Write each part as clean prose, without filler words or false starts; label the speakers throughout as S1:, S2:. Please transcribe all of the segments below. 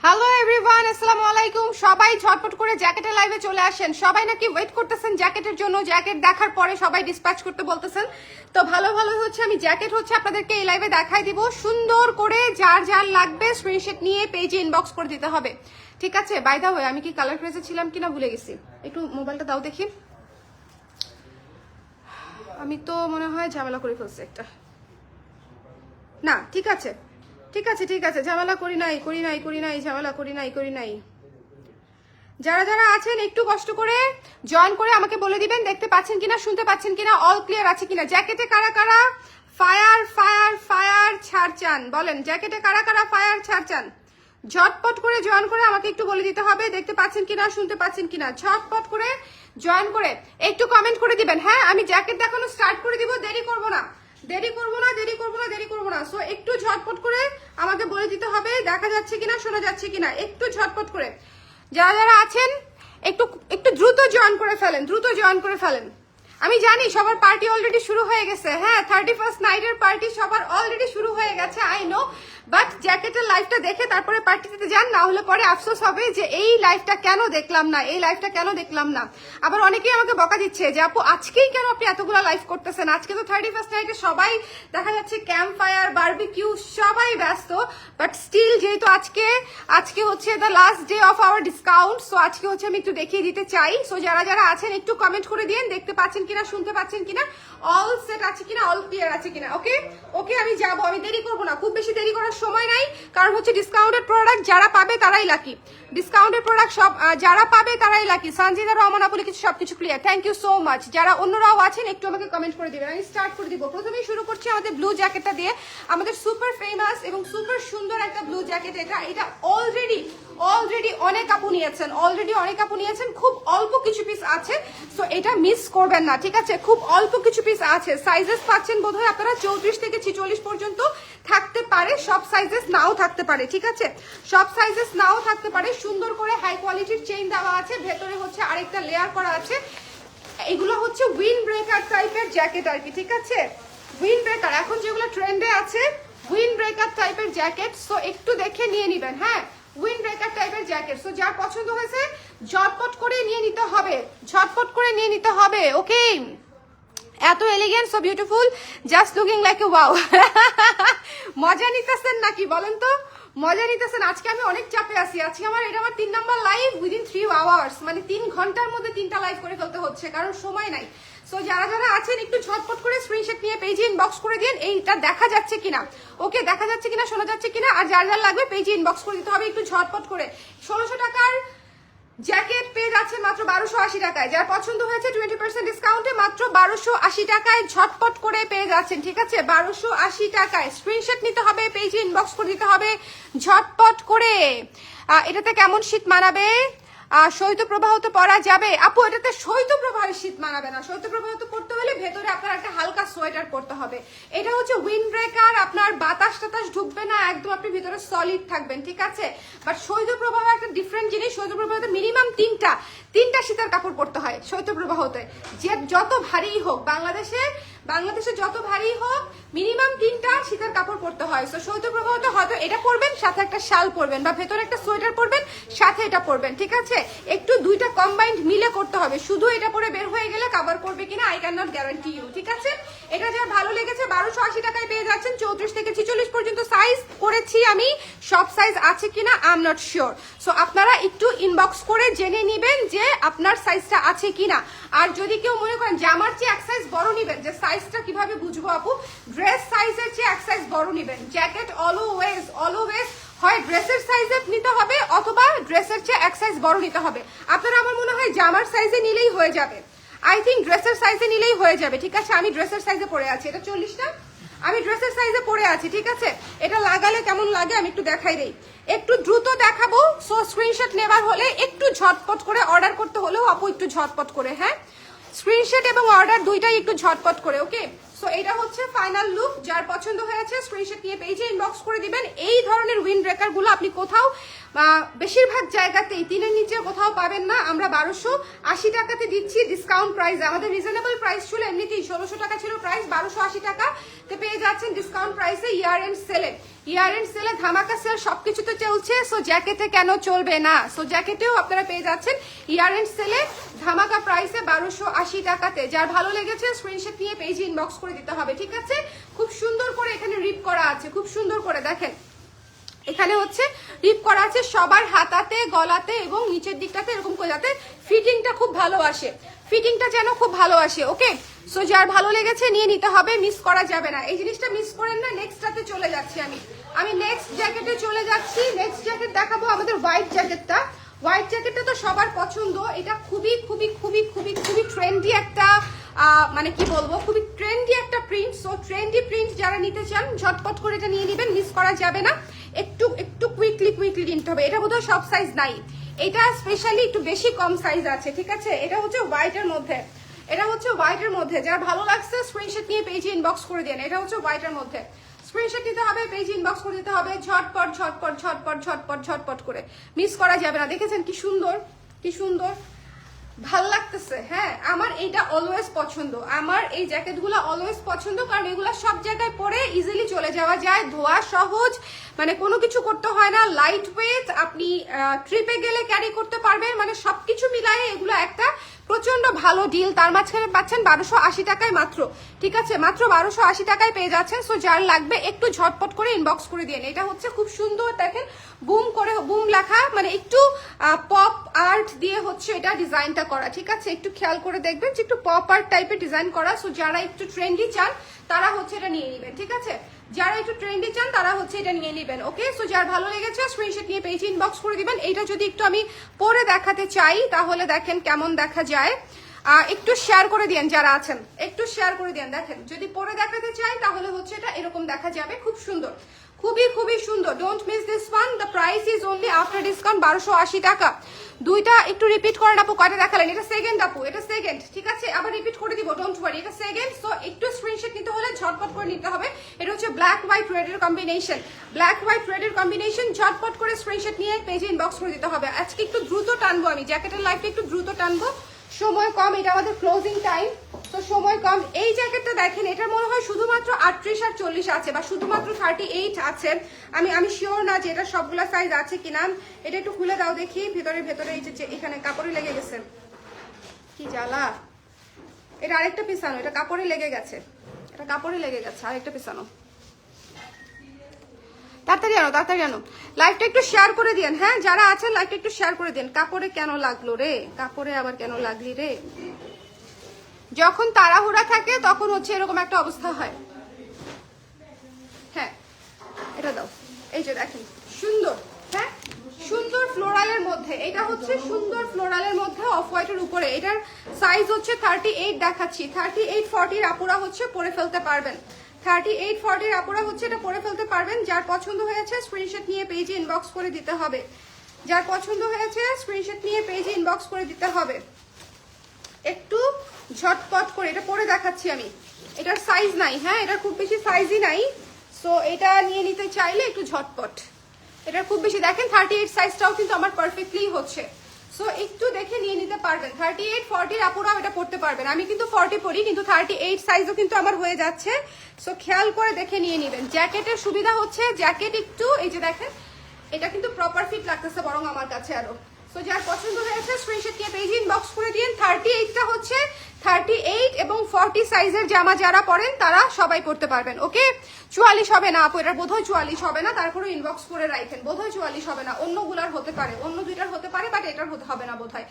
S1: Hello everyone, আসসালামু আলাইকুম। সবাই ঝটপট করে জ্যাকেটের লাইভে চলে আসেন। সবাই নাকি ওয়েট করতেছেন জ্যাকেটের জন্য, জ্যাকেট দেখার পরে সবাই ডিসপ্যাচ করতে বলতেছেন। তো ভালো ভালো হচ্ছে আমি জ্যাকেট হচ্ছে আপনাদেরকে এই লাইভে দেখাই দিব সুন্দর করে। যার যার লাগবে স্ক্রিনশট নিয়ে পেজে ইনবক্স করে দিতে হবে, ঠিক আছে? বাই দা ওয়ে, আমি কি কালার ক্রেজে ছিলাম কিনা ভুলে গেছি, একটু মোবাইলটা দাও দেখি। আমি তো মনে হয় ঝামেলা করে ফেলছি একটা। না, ঠিক আছে ঠিক আছে ঠিক আছে, ঝামেলা করি নাই, ঝামেলা করি নাই। যারা যারা আছেন একটু কষ্ট করে জয়েন করে আমাকে বলে দিবেন দেখতে পাচ্ছেন কিনা, শুনতে পাচ্ছেন কিনা, অল ক্লিয়ার আছে কিনা। জ্যাকেটে কারা কারা ফায়ার ফায়ার ফায়ার ছাড় চান বলেন, জ্যাকেটে কারা কারা ফায়ার ছাড় চান? ঝটপট করে জয়েন করে আমাকে একটু বলে দিতে হবে দেখতে পাচ্ছেন কিনা, শুনতে পাচ্ছেন কিনা। ঝটপট করে জয়েন করে একটু কমেন্ট করে দিবেন। হ্যাঁ, আমি জ্যাকেট দেখানো স্টার্ট করে দিব, দেরি করব না। সো একটু ঝটপট করে আমাকে বলে দিতে হবে দেখা যাচ্ছে কিনা, শোনা যাচ্ছে কিনা। একটু ঝটপট করে যারা যারা আছেন একটু একটু দ্রুত জয়েন করে ফেলেন। আমি জানি সবার পার্টি অলরেডি শুরু হয়ে গেছে। হ্যাঁ, 31st নাইটের পার্টি সবার অলরেডি শুরু হয়ে গেছে, আই নো। বাট জ্যাকেটের লাইভটা দেখে তারপরে পার্টিতে যান, না হলে পরে আফসোস হবে যে এই লাইভটা কেন দেখলাম না। আবার অনেকেই আমাকে বকা দিচ্ছে যে আপু আজকেই কেন আপনি এতগুলো লাইভ করতেছেন, আজকে তো 31st নাইটে সবাই দেখা যাচ্ছে ক্যাম্প ফায়ার বারবিকিউ সবাই ব্যস্ত। বাট স্টিল যেহেতু আজকে হচ্ছে the last day of our discount, so আজকে হচ্ছে আমি একটু দেখিয়ে দিতে চাই। সো যারা যারা আছেন একটু কমেন্ট করে দিন দেখতে পাচ্ছেন কিনা, শুনতে পাচ্ছেন কিনা, অল সেট আছে কিনা, অল ক্লিয়ার আছে কিনা। ওকে আমি যাবো, আমি দেরি করবো না, খুব বেশি দেরি করার সময় নাই। কারণ হচ্ছে ডিসকাউন্টেড প্রোডাক্ট যারা পাবে তারাই লাকি, ডিসকাউন্টেড প্রোডাক্ট সব যারা পাবে তারাই লাকি। সানজিদা রহমান আপু লিখেছে সবকিছু clear, thank you so much. যারা অন্যরাও আছেন একটু আমাকে কমেন্ট করে দিবেন, আমি স্টার্ট করে দিব। প্রথমেই শুরু করছি আমাদের ব্লু জ্যাকেটটা দিয়ে, আমাদের সুপার ফেমাস এবং সুপার সুন্দর একটা ব্লু জ্যাকেট। এটা অলরেডি অনেক আপু নিয়েছেন, খুব অল্প কিছু পিস আছে। সো এটা মিস করবেন না, ঠিক আছে? খুব অল্প কিছু পিস আছে। সাইজেস পাচ্ছেন বোধহয় আপনারা 34 থেকে 46 পর্যন্ত থাকতে পারে, সব সাইজেস নাও থাকতে পারে, ঠিক আছে? সব সাইজেস নাও থাকতে পারে। সুন্দর করে হাই কোয়ালিটির চেইন দেওয়া আছে, ভেতরে হচ্ছে আরেকটা লেয়ার করা আছে। এগুলো হচ্ছে উইন্ড ব্রেকার টাইপের জ্যাকেট আর কি, ঠিক আছে? উইন্ড ব্রেকার এখন যেগুলো ট্রেন্ডে আছে, উইন্ড ব্রেকার টাইপের জ্যাকেট। সো একটু দেখে নিয়ে নিবেন। হ্যাঁ, উইন্ড ব্রেকার টাইপের জ্যাকেট। সো যার পছন্দ হয়েছে ঝটপট করে নিয়ে নিতে হবে, ওকে? এত elegant, so beautiful, just looking like a wow. মজা নিতেছেন নাকি বলেন তো? মজা নিতেছেন? আজকে আমি অনেক চাপে আছি। আজকে এটা আমার 3 নাম্বার লাইভ উইদিন 3 আওয়ার্স, মানে 3 ঘন্টার মধ্যে 3টা লাইভ করে ফেলতে হচ্ছে, কারণ সময় নাই। সো যারা যারা আছেন একটু ঝটপট করে স্ক্রিনশট নিয়ে পেজে ইনবক্স করে দিন এইটা দেখা যাচ্ছে কিনা, ওকে? দেখা যাচ্ছে কিনা, শোনা যাচ্ছে কিনা। আর যার যার লাগবে পেজে ইনবক্স করে দিতে হবে একটু ঝটপট করে। 1600 টাকার জ্যাকেট পেয়ে যাচ্ছে মাত্র 1280 টাকায়। যার পছন্দ হয়েছে 20% ডিসকাউন্টে মাত্র 1280 টাকায় ঝটপট করে পেয়ে যাচ্ছেন, ঠিক আছে? 1280 টাকায় স্ক্রিনশট নিতে হবে, পেজে ইনবক্স করে দিতে হবে ঝটপট করে। এটাতে কেমন শীত মানাবে? শৈত্যপ্রবাহ তো পরা যাবে আপু, এটাতে শৈত্যপ্রবাহের শীত মানাবে না। শৈত্যপ্রবাহ তো পড়তে হলে ভেতরে আপনার একটা হালকা সোয়েটার পরতে হবে। এটা হচ্ছে উইন্ড ব্রেকার, আপনার বাতাস টাতাস ঢুকবে না, একদম আপনি ভিতরে সলিড থাকবেন, ঠিক আছে? বাট শৈত্যপ্রবাহ একটা ডিফারেন্ট জিনিস। শৈত্যপ্রবাহতে মিনিমাম তিনটা শীতের কাপড় পরতে হয় শৈত্যপ্রবাহতে, যে যত ভারী হোক। বাংলাদেশে যত ভারী হোক মিনিমাম 3টা শীতের কাপড় পরতে হয়। সো শৈত্যপ্রবাহতে হয়তো এটা পরবেন, সাথে একটা শাল পরবেন, বা ভেতরে একটা সোয়েটার পরবেন, সাথে এটা পরবেন, ঠিক আছে? একটু দুইটা কম্বাইন্ড মিলে করতে হবে। শুধু এটা পরে বের হয়ে গেলে কভার করবে কিনা I can not guarantee you, ঠিক আছে? এটা যার ভালো লেগেছে 1280 টাকায় পেয়ে যাচ্ছেন। 34 থেকে 46 পর্যন্ত সাইজ করেছি আমি, সব সাইজ আছে কিনা I am not sure. So আপনারা একটু ইনবক্স করে জেনে নেবেন যে আপনার সাইজটা আছে কিনা। আর যদি কেউ মনে করেন যে আমার চেয়ে এক সাইজ বড় নিবেন, যে সাইজটা কিভাবে বুঝবো আপু? ড্রেস সাইজের চেয়ে এক সাইজ বড় নিবেন। জ্যাকেট অলওয়েজ হয় ড্রেসের সাইজে নিতে হবে, অথবা ড্রেসের চেয়ে এক সাইজ বড় নিতে হবে। আপনারা আমার মনে হয় জামার সাইজে নিলেই হয়ে যাবে। আই থিঙ্ক ড্রেসের সাইজে নিলেই হয়ে যাবে, ঠিক আছে? আমি ড্রেসের সাইজে পরে আছি, এটা 40টা, আমি ড্রেসের সাইজে পরে আছি, ঠিক আছে? এটা লাগালে কেমন লাগে আমি একটু দেখাই দেই, একটু দ্রুত দেখাবো। সো স্ক্রিনশট নেবার হলে একটু ঝটপট করে, অর্ডার করতে হলেও আপু একটু ঝটপট করে। হ্যাঁ, স্ক্রিনশট এবং অর্ডার দুইটাই একটু ঝটপট করে, ওকে? সো এটা হচ্ছে ফাইনাল লুক। যার পছন্দ হয়েছে স্ক্রিনশট নিয়ে পেজে ইনবক্স করে দিবেন। এই ধরনের উইন্ড ব্রেকার গুলো আপনি কোথাও বেশিরভাগ জায়গাতেই 3-এর নিচে কোথাও পাবেন না। আমরা 1280 টাকাতে দিচ্ছি ডিসকাউন্ট প্রাইস। আমাদের রিজনেবল প্রাইস ছিল এমনিতেই 1600 টাকা ছিল প্রাইস, 1280 টাকাতে পেয়ে যাচ্ছেন ডিসকাউন্ট প্রাইসে ইয়ার এন্ড সেলে। ইয়ার এন্ড সেলে ধামাকা সেল সবকিছুতে চলছে, সো জ্যাকেটে কেন চলবে না? সো জ্যাকেটেও আপনারা পেয়ে যাচ্ছেন ইয়ার এন্ড সেলে ধামাকা প্রাইসে 1280 টাকাতে। যার ভালো লেগেছে স্ক্রিনশট নিয়ে পেজে ইনবক্স করে দিতে হবে, ঠিক আছে? খুব সুন্দর করে এখানে রিপ করা আছে, খুব সুন্দর করে দেখেন এখানে হচ্ছে রিপ করা আছে সবার হাতাতে, গলাতে এবং নিচের দিকটাতে, এরকম করে যাতে ফিটিংটা খুব ভালো আসে, ফিটিংটা যেন খুব ভালো আসে। ওকে, সো যার ভালো লেগেছে নিয়ে নিতে হবে, মিস করা যাবে না। এই জিনিসটা মিস করেন না। নেক্সটটাতে চলে যাচ্ছি আমি নেক্সট জ্যাকেটে চলে যাচ্ছি। নেক্সট জ্যাকেট দেখাবো আমাদের হোয়াইট জ্যাকেটটা। হোয়াইট জ্যাকেটটা তো সবার পছন্দ। এটা খুবই খুবই খুবই খুবই খুবই ট্রেন্ডি একটা মানে কি বলবো, খুবই ট্রেন্ডি একটা প্রিন্ট। সো ট্রেন্ডি প্রিন্ট যারা নিতে চান ঝটপট করে এটা নিয়ে নেবেন, মিস করা যাবে না। একটু একটু কুইকলি নিতে হবে। এটা বোধহয় সব সাইজ নাই, এটা স্পেশালি একটু বেশি কম সাইজ আছে, ঠিক আছে? এটা হচ্ছে হোয়াইটের মধ্যে, এটা হচ্ছে হোয়াইটের মধ্যে। যার ভালো লাগছে স্ক্রিনশট নিয়ে পেজে ইনবক্স করে দেন। এটা হচ্ছে হোয়াইটের মধ্যে, স্ক্রিনশট নিতে হবে, পেজে ইনবক্স করে দিতে হবে ঝটপট ঝটপট ঝটপট ঝটপট ঝটপট করে, মিস করা যাবে না। দেখেছেন কি সুন্দর, কি সুন্দর ভাল লাগতেছে। হ্যাঁ, আমার এইটা অলওয়েজ পছন্দ, আমার এই জ্যাকেটগুলো অলওয়েজ পছন্দ, কারণ এগুলো সব জায়গায় পরে ইজিলি চলে যাওয়া যায়, ধোয়া সহজ, মানে কোনো কিছু করতে হয় না, লাইট ওয়েট, আপনি ট্রিপে গেলে ক্যারি করতে পারবেন, মানে সবকিছু মিলায়ে এগুলো একটা প্রচন্ড ভালো ডিল। তার মাঝখানে পাচ্ছেন 1280 টাকায় মাত্র, ঠিক আছে? মাত্র 1280 টাকায় পেয়ে যাচ্ছেন। সো যার লাগবে একটু ঝটপট করে ইনবক্স করে দিন। এটা হচ্ছে খুব সুন্দর, দেখেন বুম করে, বুম লেখা, মানে একটু পপ আর্ট দিয়ে হচ্ছে এটা ডিজাইনটা করা, ঠিক আছে? একটু খেয়াল করে দেখবেন যে একটু পপ আর্ট টাইপের ডিজাইন করা। সো যারা একটু ট্রেন্ডি চান তারা হচ্ছে এটা নিয়ে নেবেন, ঠিক আছে? যারা একটু ট্রেন্ডি চান তারা হচ্ছে এটা নিয়ে নেবেন। ওকে, সো যার ভালো লেগেছে স্ক্রিনশট নিয়ে পেজে ইনবক্স করে দিবেন। এইটা যদি একটু আমি পরে দেখাতে চাই তাহলে দেখেন কেমন দেখা যায়। একটু শেয়ার করে দিন যারা আছেন, একটু শেয়ার করে দিন। দেখেন যদি পরে দেখাতে চাই তাহলে হচ্ছে এটা এরকম দেখা যাবে, খুব সুন্দর, খুবই খুবই সুন্দর। Don't miss this one, the price is only after discount 1280 টাকা। দুইটা একটু রিপিট করেন আপু, কয়টা দেখালেন? এটা সেকেন্ড আপু, এটা সেকেন্ড, ঠিক আছে? আবার রিপিট করে দিব, ডোন্ট ওয়ারি, এটা সেকেন্ড। সো একটু স্ক্রিনশট নিতে হলে ঝটপট করে নিতে হবে। এটা হচ্ছে ব্ল্যাক হোয়াইট রেডের কম্বিনেশন, ব্ল্যাক হোয়াইট রেডের কম্বিনেশন। ঝটপট করে স্ক্রিনশট নিয়ে পেজে ইনবক্স করে দিতে হবে। আজকে একটু দ্রুত টানবো, আমি জ্যাকেটের লাইফটা একটু দ্রুত টানবো, সময় কম, এটা আমাদের ক্লোজিং টাইম, তো সময় কম। এই জ্যাকেটটা দেখেন, এটার মনে হয় শুধুমাত্র 38 আর 40 আছে, বা শুধুমাত্র 38 আছে। আমি শিওর না যে এটা সবগুলা সাইজ আছে কিনা। এটা একটু খুলে দাও দেখি, ভেতরে ভেতরে এই যে এখানে কাপড়ে লেগে গেছে, কি জ্বালা। এটা আরেকটা পিছানো, এটা কাপড়ে লেগে গেছে, এটা কাপড়ে লেগে গেছে, আরেকটা পিছানো। তাড়াতাড়ি আনো, তাড়াতাড়ি আনো। লাইভটা একটু শেয়ার করে দিন, হ্যাঁ যারা আছেন লাইভটা একটু শেয়ার করে দিন। কাপড়ে কেন লাগলো রে, কাপড়ে আবার কেন লাগলি রে? যখন তাড়াহুড়া থাকে তখন হচ্ছে এরকম একটা অবস্থা হয়। হ্যাঁ এটা দাও, এই যে দেখেন সুন্দর, হ্যাঁ সুন্দর ফ্লোরালের মধ্যে, এটা হচ্ছে সুন্দর ফ্লোরালের মধ্যে অফ হোয়াইটের উপরে। এটার সাইজ হচ্ছে 38 দেখাচ্ছি, 38-40 আপুরা হচ্ছে পরে ফেলতে পারবেন, 38-40 আপুরা হচ্ছে এটা পরে ফেলতে পারবেন। যার পছন্দ হয়েছে স্ক্রিনশট নিয়ে পেজে ইনবক্স করে দিতে হবে, যার পছন্দ হয়েছে স্ক্রিনশট নিয়ে পেজে ইনবক্স করে দিতে হবে। একটু ঝটপট করে এটা পরে দেখাচ্ছি আমি। এটার সাইজ নাই, হ্যাঁ এটার খুব বেশি সাইজই নাই। সো এটা নিয়ে নিতে চাইলে একটু ঝটপট, এটার খুব বেশি দেখেন 38 সাইজটাও কিন্তু আমার পারফেক্টলি হচ্ছে। সো একটু দেখে নিয়ে নিতে পারবেন। 38-40 আপুরাও এটা পড়তে পারবেন। আমি কিন্তু 40 পরি, কিন্তু 38 সাইজও কিন্তু আমার হয়ে যাচ্ছে। সো খেয়াল করে দেখে নিয়ে নেবেন। জ্যাকেটের সুবিধা হচ্ছে জ্যাকেট একটু এই যে দেখেন এটা কিন্তু প্রপার ফিট লাগতেছে বরং আমার কাছে আরো। সো যার পছন্দ হয়েছে স্ক্রিনশট নিয়ে পেজে ইনবক্স করে দিন। 38টা হচ্ছে 38 এবং 40 সাইজের জামা যারা পরেন তারা সবাই পড়তে পারবেন। ওকে, 44 হবে না আপু, এটার বোধহয় 44 হবে না, তারপরে ইনবক্স করে রাখেন। বোধহয় 44 হবে না, অন্যগুলার হতে পারে, অন্য দুইটার হতে পারে, বাট এটার হবে না বোধহয়।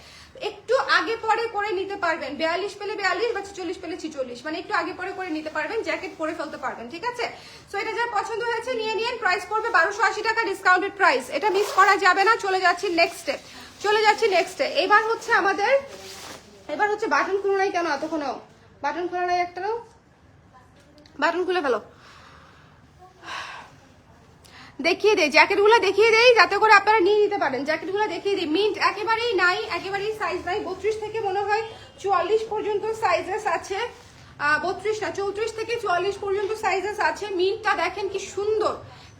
S1: একটু আগে পরে করে নিতে পারবেন, 42 পেলে 42 বা 46 পেলে 46, মানে একটু আগে পরে করে নিতে পারবেন, জ্যাকেট পরে ফেলতে পারবেন, ঠিক আছে? সো এটা যার পছন্দ হয়েছে নিয়ে নিন। প্রাইস পড়বে 1280 টাকা, ডিসকাউন্টেড প্রাইস, এটা মিস করা যাবে না। চলে যাচ্ছি নেক্সটে, চলে যাচ্ছি নেক্সটে। এবার হচ্ছে আমাদের, এবার হচ্ছে বাটন খুলে নাই কেন এতক্ষণও? বাটন খুলে নাই একটাও, বাটন খুলে ফেলো। দেখিয়ে দেই জ্যাকেটগুলো, দেখিয়ে দেই যাতে করে আপনারা নিয়ে নিতে পারেন। জ্যাকেটগুলো দেখিয়ে দিই, মিন্ট একেবারেই নাই, একেবারেই সাইজ নাই। 32 থেকে মনে হয় 44 পর্যন্ত সাইজেস আছে। 32 না 34 থেকে 44 পর্যন্ত সাইজেস আছে। মিন্টটা দেখেন কি সুন্দর,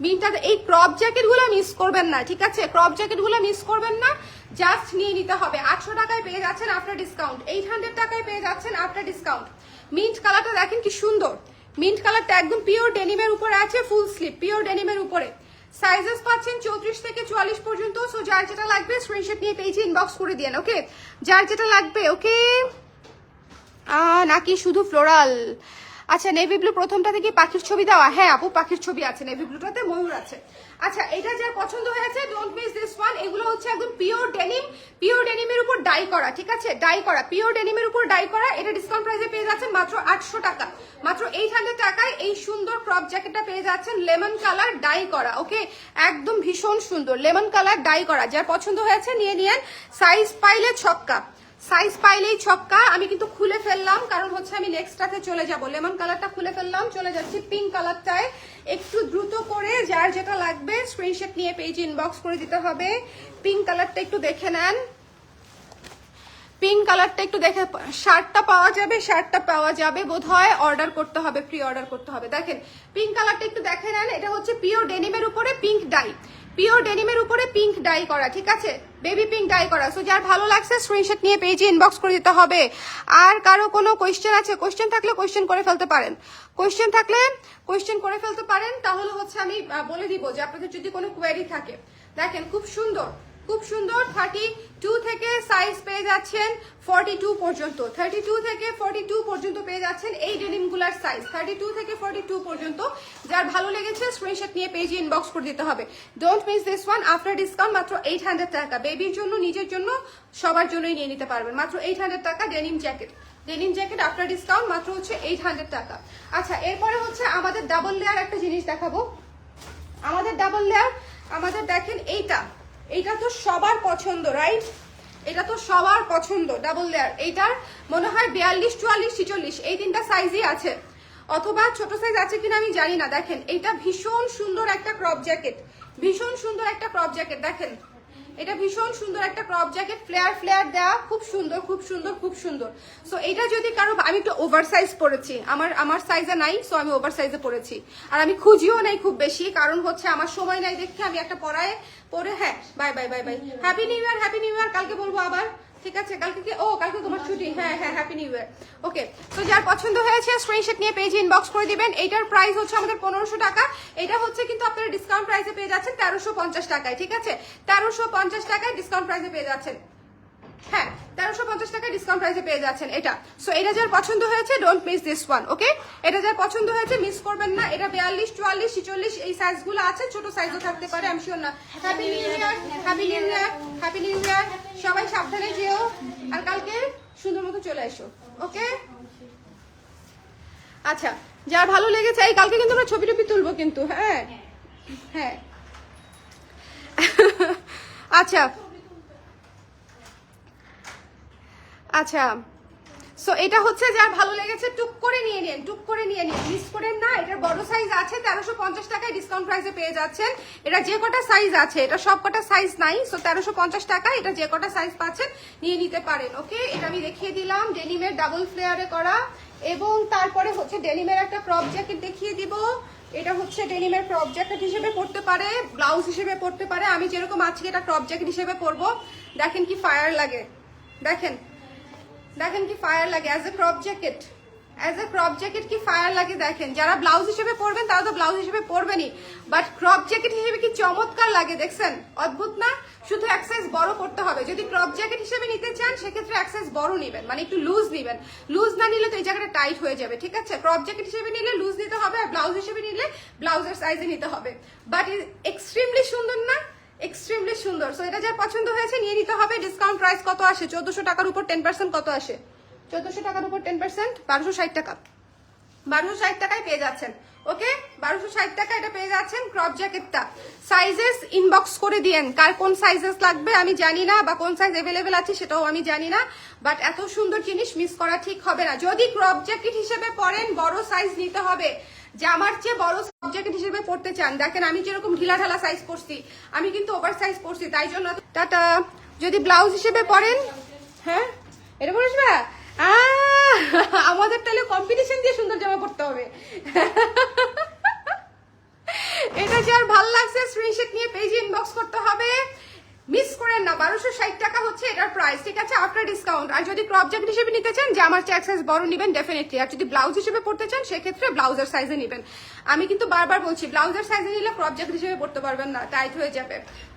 S1: মিন্টটা। এই ক্রপ জ্যাকেটগুলো মিস করবেন না, ঠিক আছে? ক্রপ জ্যাকেটগুলো মিস করবেন না, জাস্ট নিয়ে নিতে হবে। 800 টাকায় পেয়ে যাচ্ছেন আফটার ডিসকাউন্ট, 800 টাকায় পেয়ে যাচ্ছেন আফটার ডিসকাউন্ট। মিন্ট কালারটা দেখেন কি সুন্দর, মিন্ট কালারটা একদম পিওর ডেনিমের উপরে আছে, ফুল স্লিভ পিওর ডেনিমের উপরে। সাইজেস পাচ্ছেন 34 থেকে 44 পর্যন্ত। সো যার যেটা লাগবে স্ক্রিনশট নিয়ে পেজে ইনবক্স করে দিয়েন, ওকে? যার যেটা লাগবে, ওকে? নাকি শুধু ফ্লোরাল? আচ্ছা, নেভি ব্লু প্রথমটা থেকে পাখির ছবি দেওয়া? হ্যাঁ আপু, পাখির ছবি আছে, নেভি ব্লুটাতে ময়ূর আছে। আচ্ছা, এটা যার পছন্দ হয়েছে ডোন্ট মিস দিস ওয়ান। এগুলো হচ্ছে একদম পিওর ডেনিম, পিওর ডেনিমের উপর ডাই করা, ঠিক আছে? ডাই করা, পিওর ডেনিমের উপর ডাই করা। এটা ডিসকাউন্ট প্রাইসে পেয়ে যাচ্ছেন মাত্র 800 টাকা, মাত্র 800 টাকায় এই সুন্দর ক্রপ জ্যাকেটটা পেয়ে যাচ্ছেন, লেমন কালার ডাই করা, ওকে? একদম ভীষণ সুন্দর লেমন কালার ডাই করা। যার পছন্দ হয়েছে নিয়ে নিয়েন। সাইজ পাইলে ছক্কা, সাইজ পাইলেই ছক্কা। আমি কিন্তু খুলে ফেললাম, কারণ হচ্ছে আমি নেক্সটটাতে চলে যাব। লেমন কালারটা খুলে ফেললাম, চলে যাচ্ছি পিঙ্ক কালারটায়। একটু দ্রুত করে যার যেটা লাগবে স্ক্রিনশট নিয়ে পেজে ইনবক্স করে দিতে হবে। পিঙ্ক কালারটা একটু দেখে নেন, পিঙ্ক কালারটা একটু দেখে। শার্টটা পাওয়া যাবে, শার্টটা পাওয়া যাবে বোধহয়, অর্ডার করতে হবে, প্রি অর্ডার করতে হবে। দেখেন পিঙ্ক কালারটা একটু দেখে নেন। এটা হচ্ছে পিওর ডেনিমের উপরে পিঙ্ক ডাই, পিওর ডেনিমের উপরে পিঙ্ক ডাই করা, ঠিক আছে? বেবি পিঙ্ক ডাই করা। সো যার ভালো লাগছে স্ক্রিনশট নিয়ে পেজে ইনবক্স করে দিতে হবে। আর কারো কোনো কোয়েশ্চেন আছে? কোয়েশ্চেন থাকলে কোয়েশ্চেন করে ফেলতে পারেন, কোয়েশ্চেন থাকলে কোয়েশ্চেন করে ফেলতে পারেন। তাহলে হচ্ছে আমি বলে দিব যে আপনাদের যদি কোনো কোয়েরি থাকে। দেখেন খুব সুন্দর, খুব সুন্দর। 32 থেকে সাইজ পেয়ে যাচ্ছেন 42 পর্যন্ত, 32 থেকে 42 পর্যন্ত পেয়ে যাচ্ছেন এই ডেনিমগুলার সাইজ, 32 থেকে 42 পর্যন্ত। যার ভালো লেগেছে স্ক্রিনশট নিয়ে পেজে ইনবক্স করে দিতে হবে। Don't miss this one. After discount মাত্র 800 টাকা। বেবির জন্য, নিজের জন্য, সবার জন্যই নিয়ে নিতে পারবেন। মাত্র 800 টাকা denim jacket, denim jacket after discount মাত্র হচ্ছে 800 টাকা। আচ্ছা, এরপরে হচ্ছে আমাদের ডাবল লেয়ার একটা জিনিস দেখাবো। আমাদের ডাবল লেয়ার, আমাদের দেখেন এইটা, এইটা তো সবার পছন্দ, রাইট? এটা তো সবার পছন্দ ডাবল লেয়ার। এইটার মনে হয় 42, 44, 46 এই তিনটা সাইজই আছে, অথবা ছোট সাইজ আছে কিনা আমি জানি না। দেখেন এইটা ভীষণ সুন্দর একটা ক্রপ জ্যাকেট, ভীষণ সুন্দর একটা ক্রপ জ্যাকেট। দেখেন এটা ভীষণ সুন্দর একটা ক্রপ জ্যাকেট, ফ্লেয়ার ফ্লেয়ার দেওয়া, খুব সুন্দর, খুব সুন্দর, খুব সুন্দর। সো এটা যদি কারো, আমি একটু ওভার সাইজ পরেছি, আমার সাইজে নাই, সো আমি ওভার সাইজে পরেছি। আর আমি খুঁজিও নাই খুব বেশি, কারণ হচ্ছে আমার সময় নাই দেখে আমি একটা পরে। হ্যাঁ, by bye bye by. Happy new year, happy new ইয়ার। কালকে বলবো আবার, ঠিক আছে? কালকে কি? ও কালকে তোমার ছুটি। হ্যাঁ হ্যাঁ, হ্যাপি নিউ ইয়ার। ওকে, তো যার পছন্দ হয়েছে স্ক্রিনশট নিয়ে পেজে ইনবক্স করে দিবেন। এইটার প্রাইস হচ্ছে আমাদের 1500 টাকা। এটা হচ্ছে কিন্তু আপনারা ডিসকাউন্ট প্রাইসে পেয়ে যাচ্ছেন 1350 টাকায়, ঠিক আছে? 1350 টাকায় ডিসকাউন্ট প্রাইসে পেয়ে যাচ্ছেন। হ্যাঁ, 1350 টাকায় ডিসকাউন্ট প্রাইসে পেয়ে যাচ্ছেন এটা। সো এটা যার পছন্দ হয়েছে ডোন্ট মিস দিস ওয়ান, ওকে? এটা যার পছন্দ হয়েছে মিস করবেন না। এটা 42, 44, 46 এই সাইজগুলো আছে, ছোট সাইজও থাকতে পারে, আমি শিওর না। Happy new year, happy new year, happy new ইয়ার। সবাই সাবধানে যেও, আর কালকে সুন্দর মতো চলে এসো, ওকে? আচ্ছা, যার ভালো লেগেছে, এই কালকে কিন্তু আমরা ছবি টবি তুলবো কিন্তু, হ্যাঁ হ্যাঁ। আচ্ছা আচ্ছা, সো এটা হচ্ছে যার ভালো লেগেছে টুক করে নিয়ে নিন, টুক করে নিয়ে নিন, মিস করেন না। এটার বড় সাইজ আছে, 1350 টাকায় ডিসকাউন্ট প্রাইসে পেয়ে যাচ্ছেন। এটা যে কটা সাইজ আছে, এটা সব কটা সাইজ নাই, সো 1350 টাকা এটা যে কটা সাইজ পাচ্ছেন নিয়ে নিতে পারেন, ওকে? এটা আমি দেখিয়ে দিলাম ডেনিমের ডাবল ফ্লেয়ারে করা, এবং তারপরে হচ্ছে ডেনিমের একটা ক্রপ জ্যাকেট দেখিয়ে দিব। এটা হচ্ছে ডেনিমের ক্রপ জ্যাকেট হিসেবে পড়তে পারে, ব্লাউজ হিসেবে পড়তে পারে। আমি যেরকম আজকে এটা ক্রপ জ্যাকেট হিসেবে পরবো। দেখেন কি ফায়ার লাগে, দেখেন দেখেন কি ফায়ার লাগে as a crop jacket, as a crop jacket কি ফায়ার লাগে। দেখেন যারা ব্লাউজ হিসেবে পরবেন তারা তো ব্লাউজ হিসেবে পরবেনই, বাট ক্রপ জ্যাকেট হিসেবে কি চমৎকার লাগে, দেখছেন? অদ্ভুত না? শুধু এক সাইজ বড় করতে হবে। যদি ক্রপ জ্যাকেট হিসেবে নিতে চান সেক্ষেত্রে এক সাইজ বড় নেবেন, মানে একটু লুজ নেবেন। লুজ না নিলে তো এই জায়গাটা টাইট হয়ে যাবে, ঠিক আছে? ক্রপ জ্যাকেট হিসেবে নিলে লুজ নিতে হবে, আর ব্লাউজ হিসেবে নিলে ব্লাউজের সাইজে নিতে হবে। বাট এক্সট্রিমলি সুন্দর না? এক্সট্রিমলি সুন্দর। সো এটা যার পছন্দ হয়েছে নিয়ে নিতে হবে। ডিসকাউন্ট প্রাইস কত আসে? 1400 টাকার উপর 10% কত আসে? 1400 টাকার উপর 10% 1260 টাকা। 1260 টাকায় পেয়ে যাচ্ছেন, ওকে? 1260 টাকা এটা পেয়ে যাচ্ছেন ক্রপ জ্যাকেটটা। সাইজেস ইনবক্স করে দিয়েন, কার কোন সাইজেস লাগবে আমি জানি না, বা কোন সাইজ অ্যাভেলেবেল আছে সেটাও আমি জানি না, বাট এত সুন্দর জিনিস মিস করা ঠিক হবে না। যদি ক্রপ জ্যাকেট হিসেবে পরেন বড় সাইজ নিতে হবে, জামার চেয়ে বড় ক্রপ জ্যাকেট হিসেবে পড়তে চান। দেখেন আমি যেরকম ঢিলা ঢালা সাইজ পরছি, আমি কিন্তু ওভার সাইজ পরছি, তাই জন্য। টাটা। যদি ব্লাউজ হিসেবে পরেন, হ্যাঁ এটা বলিস না, আমাদের তাহলে কম্পিটিশন দিয়ে সুন্দর জামা পড়তে হবে। এটা যার ভালো লাগছে স্ক্রিনশট নিয়ে পেজে ইনবক্স করতে হবে, মিস করেন না। 1260 টাকা হচ্ছে এটার প্রাইস, ঠিক আছে, আফটার ডিসকাউন্ট। আর যদি ক্রপ জ্যাকেট হিসেবে নিতে চান, জামার চেক সাইজ বড় নেবেন ডেফিনেটলি। আর যদি ব্লাউজ হিসেবে পড়তে চান, সেক্ষেত্রে ব্লাউজের সাইজে নেবেন। আমি কিন্তু বারবার বলছি, ব্লাউজের সাইজে নিলে ক্রপ জ্যাকেট হিসেবে পড়তে পারবেন না, টাইট হয়ে যাবে।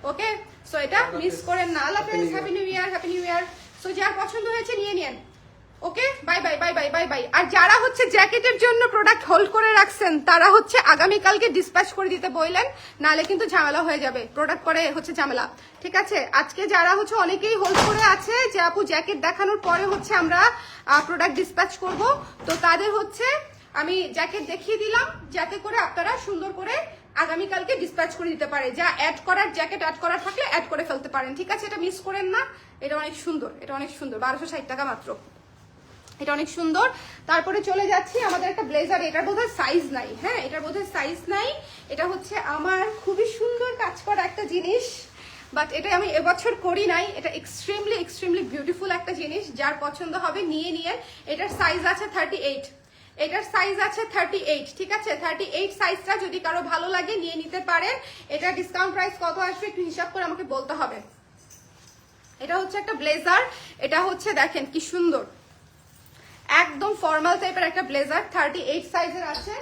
S1: ওকে, সো এটা মিস করেন না। আল্লাহ হাফেজ, happy new year, happy new year. So যার পছন্দ হয়েছে নিয়ে নিন। Okay, bye bye bye bye bye bye. আর যারা হচ্ছে জ্যাকেটের জন্য প্রোডাক্ট হোল্ড করে রাখছেন, তারা হচ্ছে আগামীকালকে ডিসপ্যাচ করে দিতে বললেন, নাহলে কিন্তু ঝামেলা হয়ে যাবে, প্রোডাক্ট পরে হচ্ছে ঝামেলা, ঠিক আছে। আজকে যারা হচ্ছে অনেকেই হোল্ড করে আছে যে আপু জ্যাকেট দেখানোর পরে হচ্ছে আমরা প্রোডাক্ট ডিসপ্যাচ করব, তো তাদের হচ্ছে আমি জ্যাকেট দেখিয়ে দিলাম, যাতে করে আপনারা সুন্দর করে আগামীকালকে ডিসপ্যাচ করে দিতে পারে। যা অ্যাড করার, জ্যাকেট অ্যাড করার থাকলে অ্যাড করে ফেলতে পারেন, ঠিক আছে। এটা মিস করেন না, এটা অনেক সুন্দর, এটা অনেক সুন্দর। 1260 টাকা মাত্র, এটা অনেক সুন্দর। তারপরে চলে যাচ্ছি আমাদের একটা ব্লেজার, এটার বোধহয় সাইজ নাই, হ্যাঁ এটার বোধহয় সাইজ নাই। এটা হচ্ছে আমার খুবই সুন্দর কাজ করা একটা জিনিস, বাট এটা আমি এবছর করি নাই। এটা এক্সট্রিমলি এক্সট্রিমলি বিউটিফুল একটা জিনিস, যার পছন্দ হবে নিয়ে নিয়ে। এটার সাইজ আছে 38, এটার সাইজ আছে 38, ঠিক আছে। 38 সাইজটা যদি কারো ভালো লাগে নিয়ে নিতে পারেন। এটা ডিসকাউন্ট প্রাইস কত আসবে একটু হিসাব করে আমাকে বলতে হবে। এটা হচ্ছে একটা ব্লেজার, এটা হচ্ছে দেখেন কি সুন্দর, একদম ফর্মাল টাইপের একটা ব্লেজার, 38 সাইজের আছে।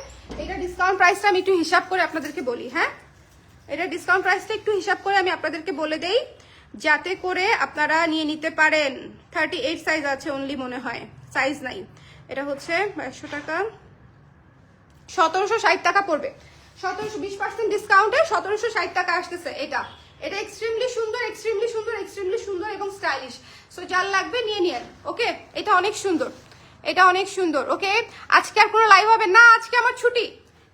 S1: এটা ডিসকাউন্ট প্রাইসটা আমি একটু হিসাব করে আপনাদেরকে বলি, হ্যাঁ এটা ডিসকাউন্ট প্রাইসটা একটু হিসাব করে আমি আপনাদেরকে বলে দেই, যাতে করে আপনারা নিয়ে নিতে পারেন। 38 সাইজ আছে অনলি, মনে হয় সাইজ নাই। এটা হচ্ছে 2200 টাকা, 1760 টাকা পড়বে। 20% ডিসকাউন্টে 1760 টাকা আসতেছে। এটা এটা এক্সট্রিমলি সুন্দর, এক্সট্রিমলি সুন্দর, এক্সট্রিমলি সুন্দর এবং স্টাইলিশ। সো যার লাগবে নিয়ে নিন। ওকে, এটা অনেক সুন্দর, এটা অনেক সুন্দর। ওকে, আজকে আর কোনো লাইভ হবে না, আজকে আমার ছুটি।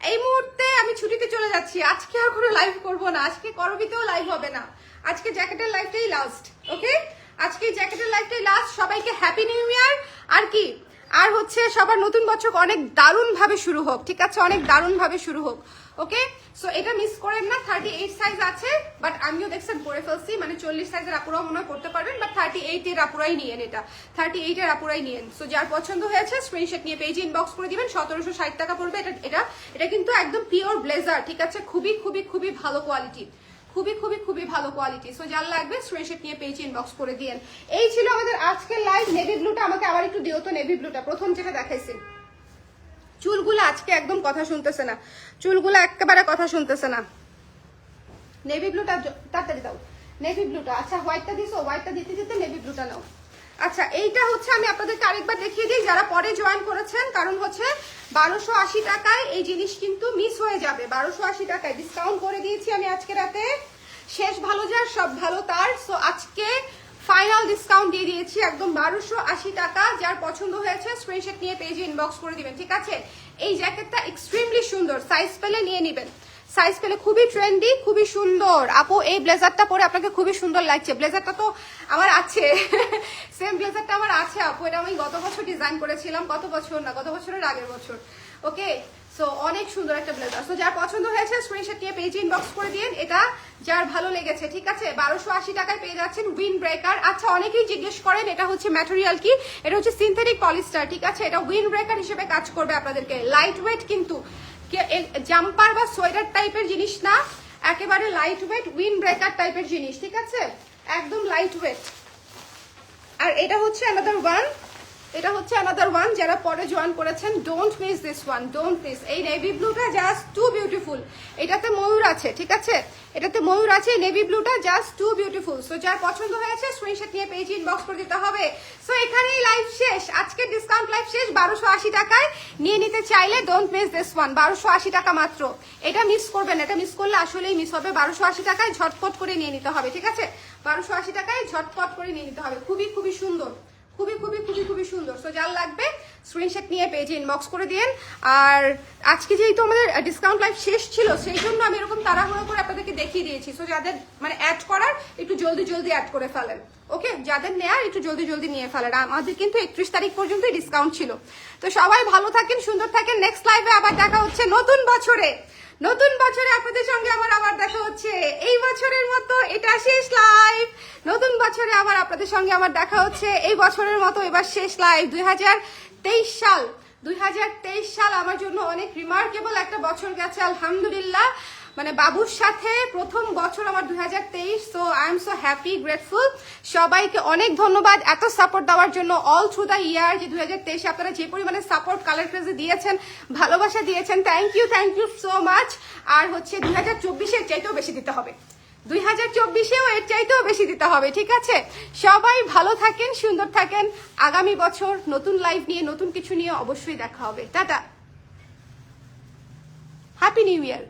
S1: এই মুহূর্তে আমি ছুটিতে চলে যাচ্ছি, আজকে আর কোনো লাইভ করব না, আজকে করবিতেও লাইভ হবে না, আজকে জ্যাকেটের লাইভটাই লাস্ট। ওকে, আজকে জ্যাকেটের লাইভটাই লাস্ট। সবাইকে হ্যাপি নিউ ইয়ার। আর কি, আর হচ্ছে সবার নতুন বছর অনেক দারুণ ভাবে শুরু হোক, ঠিক আছে, অনেক দারুণ ভাবে শুরু হোক। ওকে, সো এটা মিস করেন না। 38 সাইজ আছে, বাট আমিও দেখছেন পরে ফেলছি, মানে 40 সাইজের আপুরাও মনে হয় করতে পারবেন, বাট 38 এর আপুরাই নিয়েন, এটা 38 এর আপুরাই নিয়েন। সো যার পছন্দ হয়েছে স্ক্রিনশট নিয়ে পেজে ইনবক্স করে দিবেন। 1760 টাকা পড়বে। এটা এটা এটা কিন্তু একদম পিওর ব্লেজার, ঠিক আছে, খুবই খুবই খুবই ভালো কোয়ালিটি, খুবই খুবই খুবই ভালো কোয়ালিটি। সো যার লাগবে স্ক্রিনশট নিয়ে পেজে ইনবক্স করে দিয়েন। এই ছিল আমাদের আজকের লাইভ। নেভি ব্লুটা আমাকে আবার একটু দিও তো, নেভি ব্লুটা প্রথম যেটা দেখাইছি। চুলগুলো আজকে একদম কথা শুনতেছে না, চুলগুলো একেবারে কথা শুনতেছে না। নেভি ব্লুটা তাড়াতাড়ি দাও, নেভি ব্লুটা। আচ্ছা হোয়াইটটা দিছো, হোয়াইটটা দিতে দিতে নেভি ব্লুটা নাও। আচ্ছা এইটা হচ্ছে আমি আপনাদেরকে আরেকবার দেখিয়ে দিই যারা পরে জয়েন করেছেন, কারণ হচ্ছে 1280 টাকায় এই জিনিস কিন্তু মিস হয়ে যাবে। 1280 টাকায় ডিসকাউন্ট করে দিয়েছি আমি আজকে রাতে। শেষ ভালো যার সব ভালো তার। সো আজকে ফাইনাল ডিসকাউন্ট দিয়ে দিয়েছি একদম 1280 টাকা। যার পছন্দ হয়েছে স্ক্রিনশট নিয়ে পেজে ইনবক্স করে দিবেন, ঠিক আছে। এই জ্যাকেটটা এক্সট্রিমলি সুন্দর, সাইজ পেলে নিয়ে নেবেন, সাইজ পেলে খুবই ট্রেন্ডি, খুবই সুন্দর। আপু এই ব্লেজারটা পরে আপনাকে খুবই সুন্দর লাগছে। ব্লেজারটা তো আমার আছে, সেম ব্লেজারটা আমার আছে আপু। এটা আমি গত বছর ডিজাইন করেছিলাম, গত বছর না, গত বছরের আগের বছর। ওকে, সো অনেক সুন্দর একটা ব্লেজার। সো যার পছন্দ হয়েছে স্ক্রিনশট নিয়ে পেজে ইনবক্স করে দিন, এটা যার ভালো লেগেছে, ঠিক আছে। 1280 টাকায় পেয়ে যাচ্ছেন উইন ব্রেকার। আচ্ছা অনেকেই জিজ্ঞেস করেন এটা হচ্ছে ম্যাটেরিয়াল কি, এটা হচ্ছে সিনথেটিক পলিস্টার, ঠিক আছে। এটা উইন ব্রেকার হিসেবে কাজ করবে আপনাদেরকে, লাইট ওয়েট কিন্তু জাম্পার বা সোয়েটার টাইপের জিনিস না, একেবারে লাইট ওয়েট উইন ব্রেকার টাইপের জিনিস, ঠিক আছে, একদম লাইট ওয়েট। আর এটা হচ্ছে অ্যানাদার ওয়ান, এটা হচ্ছে অ্যানাদার ওয়ান যারা পরে জয়েন করেছেন, don't miss this one, don't miss. এই নেভি ব্লুটা জাস্ট টু বিউটিফুল। এটাতে ময়ূর আছে, ঠিক আছে, এটাতে ময়ূর আছে। নেভি ব্লুটা জাস্ট টু বিউটিফুল। সো যার পছন্দ হয়েছে স্ক্রিনশট নিয়ে পেজে ইনবক্স করে দিতে হবে। সো এখানেই লাইভ শেষ, আজকের ডিসকাউন্ট লাইভ শেষ। 1280 টাকায় নিয়ে নিতে চাইলে ডোন্ট মিস দিস ওয়ান, 1280 টাকা মাত্র। এটা মিস করবেন, এটা মিস করলে আসলেই মিস হবে। 1280 টাকায় ঝটপট করে নিয়ে নিতে হবে, ঠিক আছে, 1280 টাকায় ঝটপট করে নিয়ে নিতে হবে। খুবই খুবই সুন্দর, খুবই খুবই খুবই খুবই সুন্দর। সো যার লাগবে স্ক্রিনশট নিয়ে পেজে ইনবক্স করে দিন। আর আজকে যেহেতু আমাদের ডিসকাউন্ট লাইভ শেষ ছিল, সেই জন্য আমি এরকম তাড়াহুড়ো করে আপনাদেরকে দেখিয়ে দিয়েছি। সো যাদের মানে অ্যাড করার একটু জলদি জলদি অ্যাড করে ফেলেন। ওকে, যাদের নেয়ার একটু জলদি জলদি নিয়ে ফেলেন। আমাদের কিন্তু 31 তারিখ পর্যন্তই ডিসকাউন্ট ছিল। তো সবাই ভালো থাকেন, সুন্দর থাকেন। নেক্সট লাইভে আবার দেখা হচ্ছে নতুন বছরে, নতুন বছরে আপনাদের সঙ্গে আবার দেখা হচ্ছে। এই বছরের মতো এটা শেষ লাইভ, নতুন বছরে আবার আপনাদের সঙ্গে আমার দেখা হচ্ছে। এই বছরের মতো এবার শেষ লাইভ। সাল 2023 সাল আমার জন্য অনেক রিমার্কেবল একটা বছর গেছে আলহামদুলিল্লাহ। মানে বাবুর সাথে প্রথম বছর আমার 2023, so I am so happy, grateful. সবাইকে অনেক ধন্যবাদ এত সাপোর্ট দেওয়ার জন্য অল থ্রু দ্য ইয়ার। যে 2023 আপনারা যে পরিমাণে সাপোর্ট কালার ক্রেজে দিয়েছেন, ভালোবাসা দিয়েছেন, থ্যাংক ইউ সো মাচ। আর হচ্ছে 2024-এর চাইতেও বেশি দিতে হবে, 2024-এও এর চাইতেও বেশি দিতে হবে, ঠিক আছে? সবাই ভালো থাকেন, সুন্দর থাকেন। আগামী বছর নতুন লাইভ নিয়ে, নতুন কিছু নিয়ে অবশ্যই দেখা হবে। টাটা, হ্যাপি নিউ ইয়ার।